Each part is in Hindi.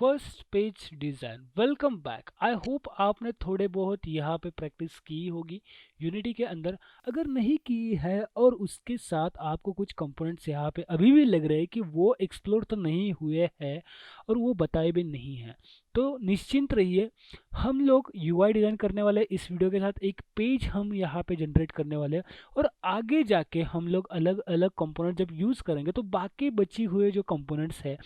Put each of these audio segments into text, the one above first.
First page design. Welcome back. I hope आपने थोड़े बहुत यहाँ पे प्रैक्टिस की होगी यूनिटी के अंदर। अगर नहीं की है और उसके साथ आपको कुछ कंपोनेंट्स यहाँ पे अभी भी लग रहे हैं कि वो एक्सप्लोर तो नहीं हुए हैं और वो बताए भी नहीं हैं, तो निश्चिंत रहिए। हम लोग यूआई डिज़ाइन करने वाले इस वीडियो के साथ एक पेज हम यहाँ पे जनरेट करने वाले हैं और आगे जाके हम लोग अलग अलग कंपोनेंट जब यूज़ करेंगे तो बाकी बची हुए जो कंपोनेंट्स है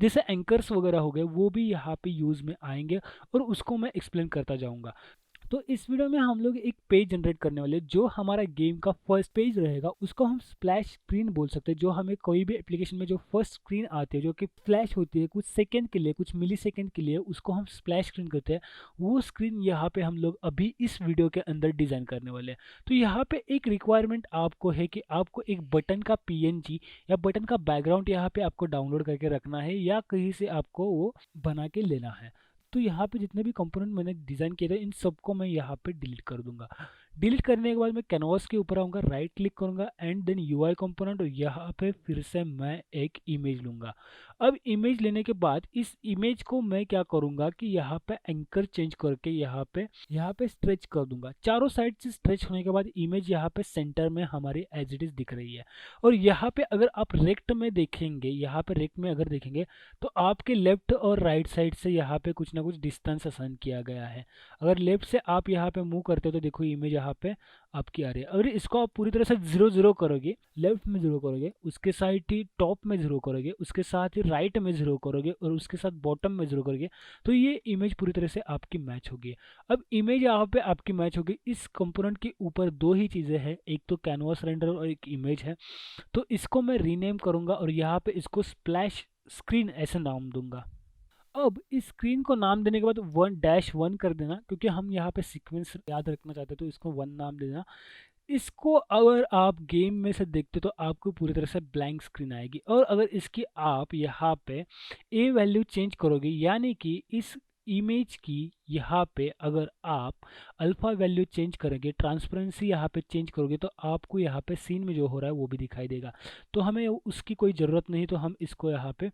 जैसे एंकर्स वगैरह हो गए वो भी यहाँ पे यूज़ में आएंगे और उसको मैं एक्सप्लेन करता जाऊँगा। तो इस वीडियो में हम लोग एक पेज जनरेट करने वाले हैं। जो हमारा गेम का फर्स्ट पेज रहेगा उसको हम स्प्लैश स्क्रीन बोल सकते हैं। जो हमें कोई भी एप्लीकेशन में जो फर्स्ट स्क्रीन आती है जो कि फ्लैश होती है कुछ सेकंड के लिए, कुछ मिली सेकेंड के लिए, उसको हम स्प्लैश स्क्रीन कहते हैं। वो स्क्रीन यहाँ पे हम लोग अभी इस वीडियो के अंदर डिज़ाइन करने वाले हैं। तो यहाँ पे एक रिक्वायरमेंट आपको है कि आपको एक बटन का पीएनजी या बटन का बैकग्राउंड यहाँ पे आपको डाउनलोड करके रखना है या कहीं से आपको वो बना के लेना है। तो यहाँ पे जितने भी कंपोनेंट मैंने डिज़ाइन किए थे इन सबको मैं यहाँ पे डिलीट कर दूंगा। डिलीट करने के बाद मैं कैनवास के ऊपर आऊँगा, राइट क्लिक करूँगा एंड देन यूआई कंपोनेंट और यहाँ पे फिर से मैं एक इमेज लूँगा। अब इमेज लेने के बाद इस इमेज को मैं क्या करूँगा कि यहाँ पे एंकर चेंज करके यहाँ पे स्ट्रेच कर दूंगा। चारों साइड से स्ट्रेच होने के बाद इमेज यहाँ पे सेंटर में हमारी एज इट इज़ दिख रही है। और यहाँ पे अगर आप रेक्ट में देखेंगे, यहाँ पे रेक्ट में अगर देखेंगे तो आपके लेफ्ट और राइट साइड से यहाँ पे कुछ ना कुछ डिस्टेंस असाइन किया गया है। अगर लेफ्ट से आप यहाँ पे मूव करते हो तो देखो इमेज यहाँ पे आपकी आ रही है। अगर इसको आप पूरी तरह से जीरो जीरो करोगे, लेफ्ट में जीरो करोगे, उसके साइड ही टॉप में जीरो करोगे, उसके साथ ही राइट में जीरो करोगे और उसके साथ बॉटम में जीरो करोगे तो ये इमेज पूरी तरह से आपकी मैच होगी। अब इमेज यहाँ पे आपकी मैच होगी। इस कंपोनेंट के ऊपर दो ही चीज़ें हैं, एक तो कैनवास रेंडर और एक इमेज है। तो इसको मैं रीनेम करूँगा और यहाँ पे इसको स्प्लैश स्क्रीन ऐसे नाम दूंगा। अब इस स्क्रीन को नाम देने के बाद 1-1 कर देना, क्योंकि हम यहाँ पे सीक्वेंस याद रखना चाहते हैं तो इसको 1 नाम दे देना। इसको अगर आप गेम में से देखते तो आपको पूरी तरह से ब्लैंक स्क्रीन आएगी और अगर इसकी आप यहाँ पे ए वैल्यू चेंज करोगे यानी कि इस इमेज की यहाँ पे अगर आप अल्फ़ा वैल्यू चेंज करेंगे, ट्रांसपेरेंसी यहाँ पे चेंज करोगे तो आपको यहाँ पे सीन में जो हो रहा है वो भी दिखाई देगा। तो हमें उसकी कोई ज़रूरत नहीं, तो हम इसको यहाँ पे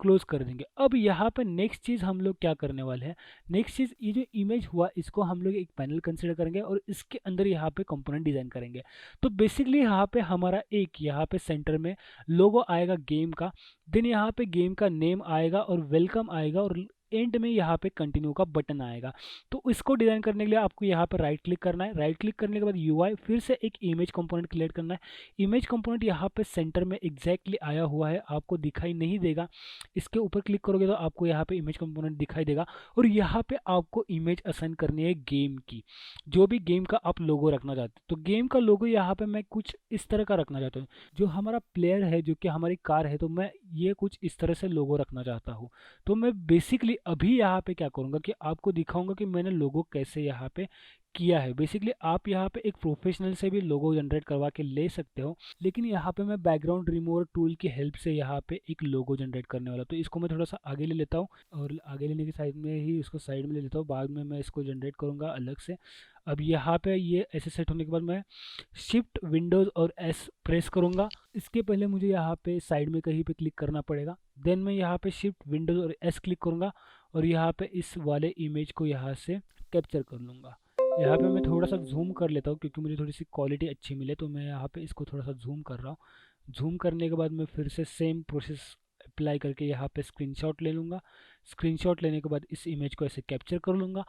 क्लोज कर देंगे। अब यहाँ पे नेक्स्ट चीज़ हम लोग क्या करने वाले हैं, नेक्स्ट चीज़ ये जो इमेज हुआ इसको हम लोग एक पैनल कंसिडर करेंगे और इसके अंदर यहाँ पे कंपोनेंट डिज़ाइन करेंगे। तो बेसिकली यहाँ पे हमारा एक यहाँ पे सेंटर में लोगो आएगा गेम का, देन यहाँ पे गेम का नेम आएगा और वेलकम आएगा और एंड में यहाँ पे कंटिन्यू का बटन आएगा। तो इसको डिज़ाइन करने के लिए आपको यहाँ पर राइट क्लिक करना है। राइट क्लिक करने के बाद यूआई फिर से एक इमेज कंपोनेंट क्रिएट करना है। इमेज कंपोनेंट यहाँ पे सेंटर में एग्जैक्टली आया हुआ है, आपको दिखाई नहीं देगा। इसके ऊपर क्लिक करोगे तो आपको यहाँ पे इमेज कंपोनेंट दिखाई देगा और यहाँ पे आपको इमेज असाइन करनी है गेम की, जो भी गेम का आप लोगो रखना चाहते हो। तो गेम का लोगो यहाँ पे मैं कुछ इस तरह का रखना चाहता हूँ। जो हमारा प्लेयर है, जो कि हमारी कार है, तो मैं ये कुछ इस तरह से लोगो रखना चाहता हूँ। तो मैं बेसिकली अभी यहाँ पे क्या करूँगा कि आपको दिखाऊंगा कि मैंने लोगो कैसे यहाँ पे किया है। बेसिकली आप यहाँ पे एक प्रोफेशनल से भी लोगो जनरेट करवा के ले सकते हो, लेकिन यहाँ पे मैं बैकग्राउंड रिमूवर टूल की हेल्प से यहाँ पे एक लोगो जनरेट करने वाला। तो इसको मैं थोड़ा सा आगे ले लेता हूँ और आगे लेने के साइड में ही इसको साइड में ले लेता हूँ, बाद में मैं इसको जनरेट करूँगा अलग से। अब यहाँ पे ये ऐसे सेट होने के बाद मैं शिफ्ट विंडोज़ और एस प्रेस करूँगा। इसके पहले मुझे यहाँ पे साइड में कहीं पे क्लिक करना पड़ेगा। देन मैं यहाँ पे शिफ्ट विंडोज़ और एस क्लिक करूँगा और यहाँ पे इस वाले इमेज को यहाँ से कैप्चर कर लूँगा। यहाँ पे मैं थोड़ा सा जूम कर लेता हूँ क्योंकि मुझे थोड़ी सी क्वालिटी अच्छी मिले, तो मैं यहाँ पे इसको थोड़ा सा जूम कर रहा हूँ। जूम करने के बाद मैं फिर से सेम प्रोसेस अप्लाई करके यहाँ पे स्क्रीनशॉट ले लूँगा। स्क्रीनशॉट लेने के बाद इस इमेज को ऐसे कैप्चर कर लूँगा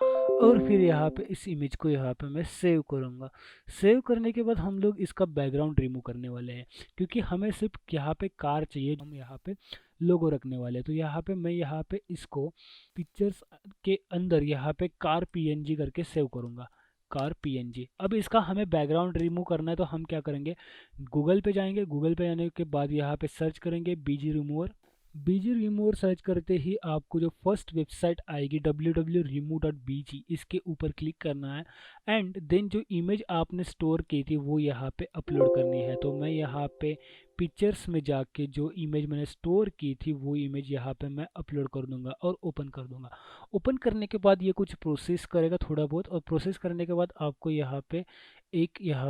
और फिर यहाँ पे इस इमेज को यहाँ पे मैं सेव करूँगा। सेव करने के बाद हम लोग इसका बैकग्राउंड रिमूव करने वाले हैं क्योंकि हमें सिर्फ यहाँ पे कार चाहिए, हम यहाँ पे लोगो रखने वाले हैं। तो यहाँ पे मैं यहाँ पे इसको पिक्चर्स के अंदर यहाँ पे कार पीएनजी करके सेव करूँगा, कार पीएनजी। अब इसका हमें बैकग्राउंड रिमूव करना है तो हम क्या करेंगे, गूगल पे जाएंगे। गूगल पे जाने के बाद यहाँ पे सर्च करेंगे बीजी रिमूवर। बीजी रिमूवर सर्च करते ही आपको जो फर्स्ट वेबसाइट आएगी www.remove.bg, इसके ऊपर क्लिक करना है एंड देन जो इमेज आपने स्टोर की थी वो यहाँ पे अपलोड करनी है। तो मैं यहाँ पे पिक्चर्स में जाके जो इमेज मैंने स्टोर की थी वो इमेज यहाँ पे मैं अपलोड कर दूंगा और ओपन कर दूंगा। ओपन करने के बाद ये कुछ प्रोसेस करेगा थोड़ा बहुत, और प्रोसेस करने के बाद आपको यहाँ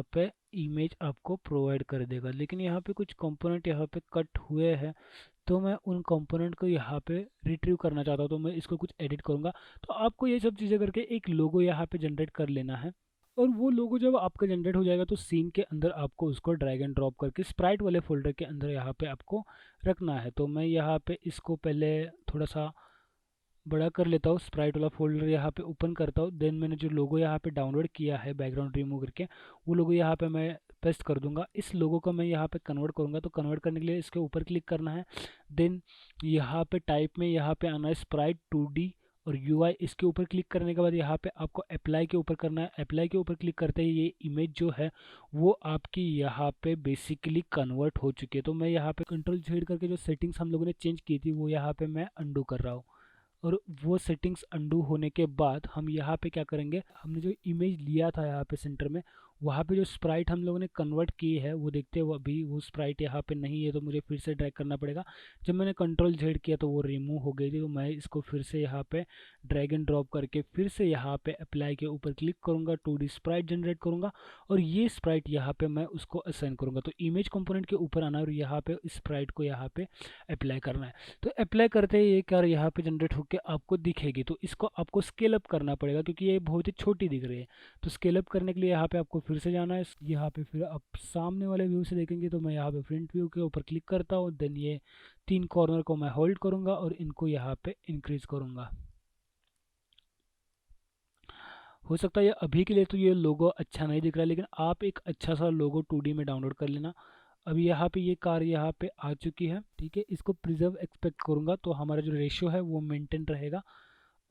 पे इमेज आपको प्रोवाइड कर देगा। लेकिन यहाँ पे कुछ कंपोनेंट यहाँ पे कट हुए हैं, तो मैं उन कंपोनेंट को यहाँ पे रिट्रीव करना चाहता हूँ, तो मैं इसको कुछ एडिट करूँगा। तो आपको ये सब चीज़ें करके एक लोगो यहाँ पे जनरेट कर लेना है। और वो लोगो जब आपका जनरेट हो जाएगा तो सीन के अंदर आपको उसको ड्रैग एंड ड्रॉप करके स्प्राइट वाले फोल्डर के अंदर यहाँ पे आपको रखना है। तो मैं यहाँ पे इसको पहले थोड़ा सा बड़ा कर लेता हूँ, स्प्राइट वाला फोल्डर यहाँ पे ओपन करता हूँ। देन मैंने जो लोगो यहाँ पे डाउनलोड किया है बैकग्राउंड रिमूव करके, वो लोगो यहाँ पे मैं पेस्ट कर दूंगा। इस लोगो को मैं यहाँ पे कन्वर्ट करूँगा, तो कन्वर्ट करने के लिए इसके ऊपर क्लिक करना है। देन यहाँ पे टाइप में यहाँ पे आना है स्प्राइट 2D और UI। इसके ऊपर क्लिक करने के बाद यहाँ पे आपको अप्लाई के ऊपर करना है। अप्लाई के ऊपर क्लिक करते ही ये इमेज जो है वो आपकी यहाँ पे बेसिकली कन्वर्ट हो चुकी है। तो मैं यहाँ पे कंट्रोल Z करके जो सेटिंग्स हम लोगों ने चेंज की थी वो यहाँ पे मैं अंडू कर रहा हूँ। और वो सेटिंग्स अंडू होने के बाद हम यहाँ पे क्या करेंगे, हमने जो इमेज लिया था यहाँ पे सेंटर में, वहाँ पे जो स्प्राइट हम लोगों ने कन्वर्ट की है वो देखते हैं, वो अभी वो स्प्राइट यहाँ पे नहीं है, तो मुझे फिर से ड्रैग करना पड़ेगा। जब मैंने कंट्रोल Z किया तो वो रिमूव हो गई थी, तो मैं इसको फिर से यहाँ पे ड्रैग एंड ड्रॉप करके फिर से यहाँ पे अप्लाई के ऊपर क्लिक करूँगा, 2D स्प्राइट जनरेट करूँगा और ये स्प्राइट यहाँ पे मैं उसको असाइन करूँगा। तो इमेज कंपोनेंट के ऊपर आना और यहाँ पे स्प्राइट को यहाँ पे अप्लाई करना है। तो अप्लाई करते ही ये कार यहाँ पे जनरेट होकर आपको दिखेगी। तो इसको आपको स्केल अप करना पड़ेगा क्योंकि ये बहुत ही छोटी दिख रही है। तो स्केल अप करने के लिए यहाँ पे आपको फिर से जाना है। यहाँ पे फिर आप सामने वाले व्यू से देखेंगे तो मैं यहाँ पे फ्रंट व्यू के ऊपर क्लिक करता हूँ। देन ये 3 कॉर्नर को मैं होल्ड करूँगा और इनको यहाँ पे इंक्रीज करूँगा। हो सकता है ये अभी के लिए तो ये लोगो अच्छा नहीं दिख रहा है, लेकिन आप एक अच्छा सा लोगो 2D में डाउनलोड कर लेना। अभी यहाँ पे ये कार यहाँ पे आ चुकी है, ठीक है। इसको प्रिजर्व एक्सपेक्ट करूँगा तो हमारा जो रेशियो है वो मेंटेन रहेगा।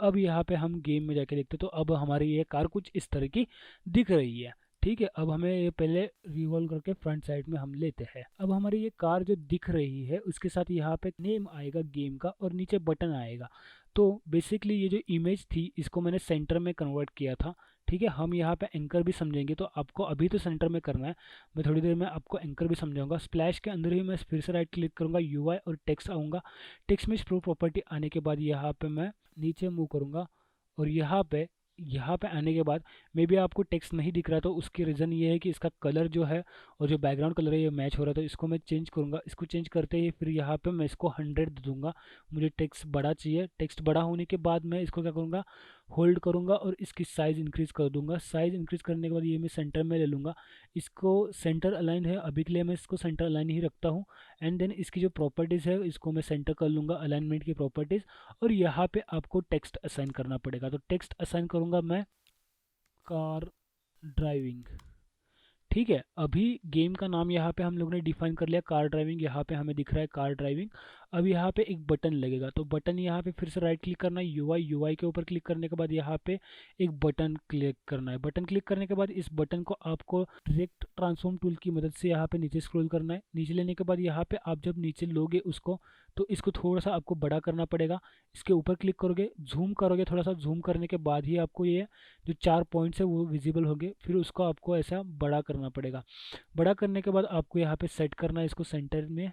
अब यहाँ पे हम गेम में जाके देखते तो अब हमारी ये कार कुछ इस तरह की दिख रही है, ठीक है। अब हमें ये पहले रिवॉल्व करके फ्रंट साइड में हम लेते हैं। अब हमारी ये कार जो दिख रही है उसके साथ यहाँ पे नेम आएगा गेम का और नीचे बटन आएगा। तो बेसिकली ये जो इमेज थी इसको मैंने सेंटर में कन्वर्ट किया था, ठीक है। हम यहाँ पे एंकर भी समझेंगे, तो आपको अभी तो सेंटर में करना है, मैं थोड़ी देर में आपको एंकर भी समझाऊंगा। स्प्लैश के अंदर ही मैं फिर से राइट क्लिक करूँगा, UI और टेक्स्ट आऊँगा। टेक्स्ट में प्रो प्रॉपर्टी आने के बाद यहाँ पे मैं नीचे मूव करूँगा और यहाँ पे आने के बाद मे बी आपको टेक्स्ट नहीं दिख रहा, तो उसकी रीज़न ये है कि इसका कलर जो है और जो बैकग्राउंड कलर है ये मैच हो रहा है। तो इसको मैं चेंज करूँगा। इसको चेंज करते ही फिर यहाँ पे मैं इसको 100 दे दूँगा। मुझे टेक्स्ट बड़ा चाहिए। टेक्स्ट बड़ा होने के बाद मैं इसको क्या करूँगा, होल्ड करूँगा और इसकी साइज़ इंक्रीज़ कर दूँगा। साइज़ इंक्रीज़ करने के बाद ये मैं सेंटर में ले लूँगा। इसको सेंटर अलाइन है, अभी के लिए मैं इसको सेंटर अलाइन ही रखता हूँ। एंड देन इसकी जो प्रॉपर्टीज़ है इसको मैं सेंटर कर लूँगा, अलाइनमेंट की प्रॉपर्टीज़। और यहाँ पे आपको टेक्स्ट असाइन करना पड़ेगा। तो टेक्स्ट असाइन करूँगा मैं कार ड्राइविंग, ठीक है। अभी गेम का नाम यहाँ पे हम लोग ने डिफाइन कर लिया कार ड्राइविंग, यहाँ पे हमें दिख रहा है कार ड्राइविंग। अब यहाँ पे एक बटन लगेगा, तो बटन यहाँ पे फिर से राइट क्लिक करना है, UI के ऊपर क्लिक करने के बाद यहाँ पे एक बटन क्लिक करना है। बटन क्लिक करने के बाद इस बटन को आपको डायरेक्ट ट्रांसफॉर्म टूल की मदद से यहाँ पे नीचे स्क्रॉल करना है। नीचे लेने के बाद यहाँ पे आप जब नीचे लोगे उसको, तो इसको थोड़ा सा आपको बड़ा करना पड़ेगा। इसके ऊपर क्लिक करोगे, जूम करोगे, थोड़ा सा जूम करने के बाद ही आपको ये जो 4 पॉइंट्स है वो विजिबल होंगे। फिर उसको आपको ऐसा बड़ा करना पड़ेगा। बड़ा करने के बाद आपको यहाँ पे सेट करना है इसको सेंटर में।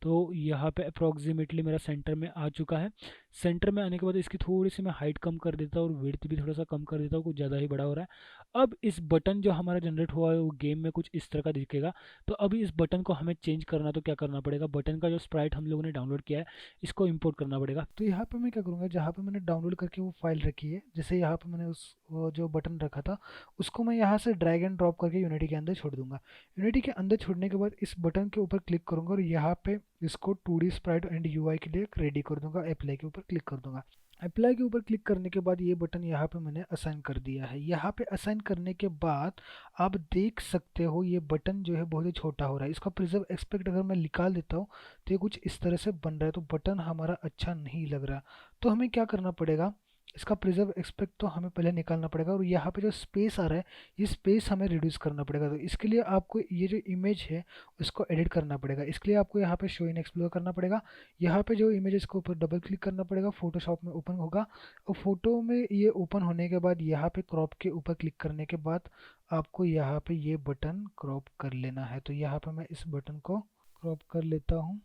तो यहाँ पे अप्रॉक्सीमेटली मेरा सेंटर में आ चुका है। सेंटर में आने के बाद इसकी थोड़ी सी मैं हाइट कम कर देता हूँ और विड्थ भी थोड़ा सा कम कर देता हूँ, कुछ ज़्यादा ही बड़ा हो रहा है। अब इस बटन जो हमारा जनरेट हुआ है वो गेम में कुछ इस तरह का दिखेगा। तो अभी इस बटन को हमें चेंज करना, तो क्या करना पड़ेगा, बटन का जो स्प्राइट हम लोगों ने डाउनलोड किया है इसको इम्पोर्ट करना पड़ेगा। तो यहाँ पे मैं क्या करूँगा, जहाँ पे मैंने डाउनलोड करके वो फाइल रखी है, जैसे यहाँ पे मैंने उस वो जो बटन रखा था उसको मैं यहाँ से ड्रैग एंड ड्रॉप करके यूनिटी के अंदर छोड़ दूंगा। यूनिटी के अंदर छोड़ने के बाद इस बटन के ऊपर क्लिक करूंगा और यहाँ पे इसको 2D स्प्राइट एंड UI के लिए रेडी कर दूंगा। अप्लाई के ऊपर क्लिक कर दूंगा। अप्लाई के ऊपर क्लिक करने के बाद ये बटन यहाँ पे मैंने असाइन कर दिया है। यहाँ पे असाइन करने के बाद आप देख सकते हो ये बटन जो है बहुत ही छोटा हो रहा है। इसका प्रिजर्व एक्सपेक्ट अगर मैं निकाल देता हूँ तो ये कुछ इस तरह से बन रहा है, तो बटन हमारा अच्छा नहीं लग रहा। तो हमें क्या करना पड़ेगा, इसका प्रिजर्व एक्सपेक्ट तो हमें पहले निकालना पड़ेगा और यहाँ पे जो स्पेस आ रहा है ये स्पेस हमें रिड्यूस करना पड़ेगा। तो इसके लिए आपको ये जो इमेज है उसको एडिट करना पड़ेगा। इसके लिए आपको यहाँ पे शो इन एक्सप्लोर करना पड़ेगा। यहाँ पे जो इमेज है इसको ऊपर डबल क्लिक करना पड़ेगा, फोटोशॉप में ओपन होगा और फोटो में ये ओपन होने के बाद यहाँ पे क्रॉप के ऊपर क्लिक करने के बाद आपको यहाँ पे ये बटन क्रॉप कर लेना है। तो यहाँ पे मैं इस बटन को क्रॉप कर लेता हूँ।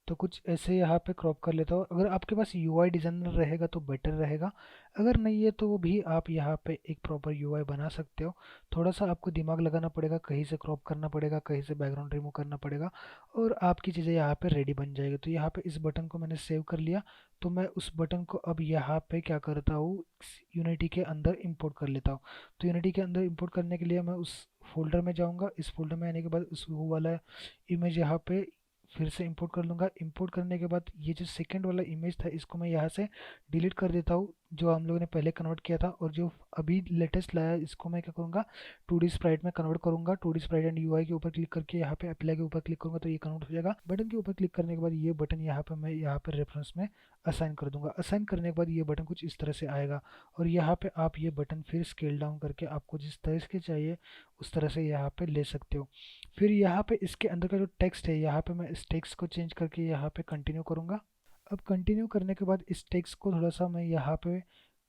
तो कुछ ऐसे यहाँ पे क्रॉप कर लेता हूँ। अगर आपके पास यूआई डिज़ाइनर रहेगा तो बेटर रहेगा, अगर नहीं है तो भी आप यहाँ पे एक प्रॉपर यूआई बना सकते हो। थोड़ा सा आपको दिमाग लगाना पड़ेगा, कहीं से क्रॉप करना पड़ेगा, कहीं से बैकग्राउंड रिमूव करना पड़ेगा, और आपकी चीज़ें यहाँ पे रेडी बन जाएगी। तो यहाँ पे इस बटन को मैंने सेव कर लिया, तो मैं उस बटन को अब यहाँ पे क्या करता हूँ, यूनिटी के अंदर इंपोर्ट कर लेता हूँ। तो यूनिटी के अंदर इंपोर्ट करने के लिए मैं उस फोल्डर में जाऊँगा। इस फोल्डर में आने के बाद उस वो वाला इमेज यहाँ पे फिर से इंपोर्ट कर लूँगा। इंपोर्ट करने के बाद ये जो सेकंड वाला इमेज था इसको मैं यहाँ से डिलीट कर देता हूँ, जो हम लोगों ने पहले कन्वर्ट किया था। और जो अभी लेटेस्ट लाया है इसको मैं क्या करूँगा, 2D स्प्राइट में कन्वर्ट करूँगा। 2D स्प्राइट एंड यूआई के ऊपर क्लिक करके यहाँ पे अप्लाई के ऊपर क्लिक करूँगा तो ये कन्वर्ट हो जाएगा। बटन के ऊपर क्लिक करने के बाद ये बटन यहाँ पे मैं यहाँ पे रेफरेंस में असाइन कर दूंगा। असाइन करने के बाद ये बटन कुछ इस तरह से आएगा, और यहाँ पे आप ये बटन फिर स्केल डाउन करके आपको जिस तरह से चाहिए उस तरह से यहाँ पे ले सकते हो। फिर यहाँ पे इसके अंदर का जो टेक्स्ट है यहाँ पे मैं इस टेक्स्ट को चेंज करके यहाँ पे कंटिन्यू करूँगा। अब कंटिन्यू करने के बाद इस टेक्स्ट को थोड़ा सा मैं यहाँ पे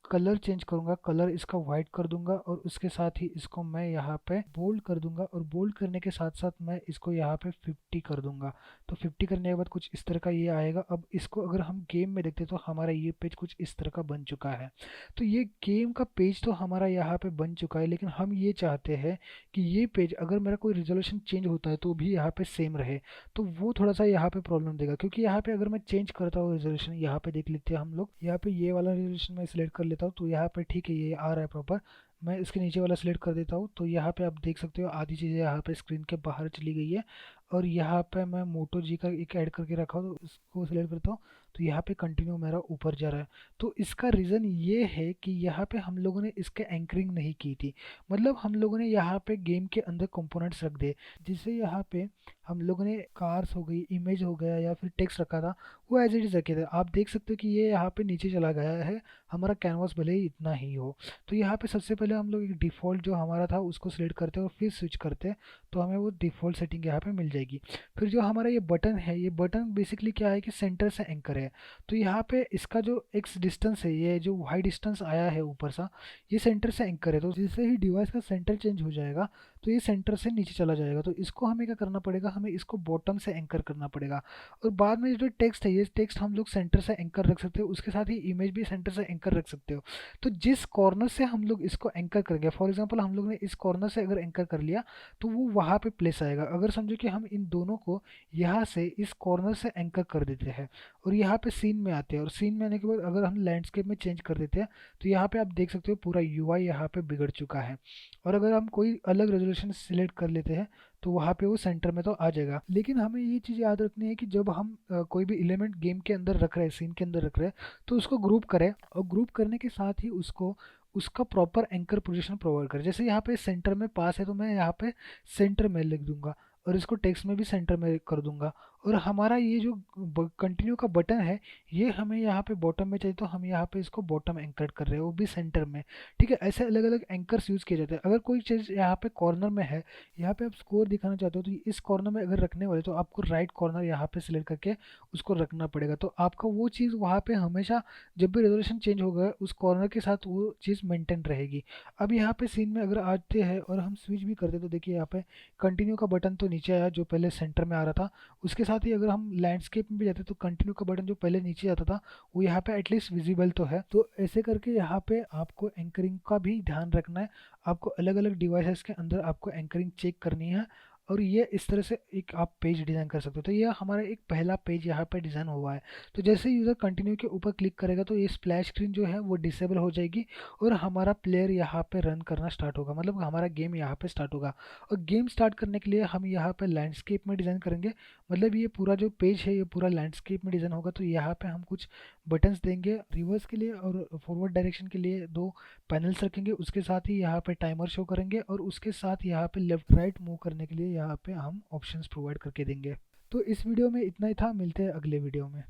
कलर चेंज करूंगा, कलर इसका वाइट कर दूंगा, और उसके साथ ही इसको मैं यहाँ पे बोल्ड कर दूंगा, और बोल्ड करने के साथ साथ मैं इसको यहाँ पे 50 कर दूंगा। तो 50 करने के बाद कुछ इस तरह का ये आएगा। अब इसको अगर हम गेम में देखते तो हमारा ये पेज कुछ इस तरह का बन चुका है। तो ये गेम का पेज तो हमारा यहाँ पे बन चुका है, लेकिन हम ये चाहते हैं कि ये पेज अगर मेरा कोई रिजोल्यूशन चेंज होता है तो भी यहाँ पे सेम रहे। तो वो थोड़ा सा यहाँ पे प्रॉब्लम देगा, क्योंकि यहाँ पे अगर मैं चेंज करता हूँ रिजोल्यूशन, यहाँ पे देख लेते हैं हम लोग, यहाँ पे ये वाला रिजोल्यूशन मैं सिलेक्ट कर लेता हूँ तो यहाँ पे ठीक है ये आ रहा है प्रॉपर। मैं इसके नीचे वाला सिलेक्ट कर देता हूँ तो यहाँ पे आप देख सकते हो आधी चीज़ें यहाँ पे स्क्रीन के बाहर चली गई है। और यहाँ पे मैं मोटो जी का एक ऐड करके रखा हूँ तो उसको सिलेक्ट करता हूँ, तो यहाँ पे कंटिन्यू मेरा ऊपर जा रहा है। तो इसका रीज़न ये है कि यहाँ पे हम लोगों ने इसके एंकरिंग नहीं की थी, मतलब हम लोगों ने यहाँ पे गेम के अंदर कंपोनेंट्स रख दिए, जिससे यहाँ पे हम लोगों ने कार्स हो गई, इमेज हो गया, या फिर टेक्स्ट रखा था, वो एज इट इज़ रखे थे। आप देख सकते हो कि ये यहाँ पे नीचे चला गया है, हमारा कैनवास भले ही इतना ही हो। तो यहाँ पे सबसे पहले हम लोग एक डिफ़ॉल्ट जो हमारा था उसको सिलेक्ट करते हैं और फिर स्विच करते हैं, तो हमें वो डिफ़ॉल्ट सेटिंग यहाँ पे मिल जाएगी। फिर जो हमारा ये बटन है, ये बटन बेसिकली क्या है कि सेंटर से एंकर है। तो यहाँ पे इसका जो एक्स डिस्टेंस है, ये जो वाई डिस्टेंस आया है ऊपर सा, ये सेंटर से एंकर है। तो जैसे ही डिवाइस का सेंटर चेंज हो जाएगा तो ये सेंटर से नीचे चला जाएगा। तो इसको हमें क्या करना पड़ेगा, हमें इसको बॉटम से एंकर करना पड़ेगा। और बाद में जो टेक्स्ट है, ये टेक्स्ट हम लोग सेंटर से एंकर रख सकते हो, उसके साथ ही इमेज भी सेंटर से एंकर रख सकते हो। तो जिस कॉर्नर से हम लोग इसको एंकर करेंगे, फॉर एग्जांपल हम लोग ने इस कॉर्नर से अगर एंकर कर लिया तो वो वहाँ पे प्लेस आएगा। अगर समझो कि हम इन दोनों को यहाँ से इस कॉर्नर से एंकर कर देते हैं और यहाँ पे सीन में आते हैं, और सीन में आने के बाद अगर हम लैंडस्केप में चेंज कर देते हैं तो यहाँ पे आप देख सकते हो पूरा यूआई यहाँ पे बिगड़ चुका है। और अगर हम कोई अलग रेजोल्यूशन सिलेक्ट कर लेते हैं तो वहाँ पे वो सेंटर में तो आ जाएगा। लेकिन हमें ये चीज़ याद रखनी है कि जब हम कोई भी एलिमेंट गेम के अंदर रख रहे हैं, सीन के अंदर रख रहे हैं, तो उसको ग्रुप करें, और ग्रुप करने के साथ ही उसको उसका प्रॉपर एंकर पोजीशन प्रोवाइड करें। जैसे यहाँ पे सेंटर में पास है तो मैं यहाँ पे सेंटर में लिख दूंगा, और इसको टेक्स्ट में भी सेंटर में कर दूंगा। और हमारा ये जो कंटिन्यू का बटन है, ये हमें यहाँ पे बॉटम में चाहिए, तो हम यहाँ पे इसको बॉटम एंकर कर रहे हैं, वो भी सेंटर में। ठीक है, ऐसे अलग अलग एंकर्स यूज़ किए जाते हैं। अगर कोई चीज़ यहाँ पे कॉर्नर में है, यहाँ पे आप स्कोर दिखाना चाहते हो, तो इस कॉर्नर में अगर रखने वाले तो आपको राइट कॉर्नर यहाँ पे सिलेक्ट करके उसको रखना पड़ेगा। तो आपका वो चीज़ वहाँ पे हमेशा जब भी रेजोल्यूशन चेंज होगा उस कॉर्नर के साथ वो चीज़ मेंटेन रहेगी। अब यहाँ पे सीन में अगर आते हैं और हम स्विच भी करते तो देखिए यहाँ पे कंटिन्यू का बटन तो नीचे आया जो पहले सेंटर में आ रहा था, उसके साथ ही अगर हम लैंडस्केप में भी जाते तो कंटिन्यू का बटन जो पहले नीचे आता था वो यहाँ पे एटलीस्ट विजिबल तो है। तो ऐसे करके यहाँ पे आपको एंकरिंग का भी ध्यान रखना है, आपको अलग अलग डिवाइसेस के अंदर आपको एंकरिंग चेक करनी है, और ये इस तरह से एक आप पेज डिज़ाइन कर सकते हो। तो ये हमारा एक पहला पेज यहाँ पे डिज़ाइन हुआ है। तो जैसे यूज़र कंटिन्यू के ऊपर क्लिक करेगा तो ये स्प्लैश स्क्रीन जो है वो डिसेबल हो जाएगी, और हमारा प्लेयर यहाँ पे रन करना स्टार्ट होगा, मतलब हमारा गेम यहाँ पे स्टार्ट होगा। और गेम स्टार्ट करने के लिए हम यहाँ पे लैंडस्केप में डिज़ाइन करेंगे, मतलब ये पूरा जो पेज है ये पूरा लैंडस्केप में डिज़ाइन होगा। तो यहाँ पे हम कुछ बटन्स देंगे, रिवर्स के लिए और फॉरवर्ड डायरेक्शन के लिए दो पैनल्स रखेंगे, उसके साथ ही यहाँ पे टाइमर शो करेंगे, और उसके साथ यहाँ पे लेफ्ट राइट मूव करने के लिए यहाँ पे हम ऑप्शंस प्रोवाइड करके देंगे। तो इस वीडियो में इतना ही था, मिलते हैं अगले वीडियो में।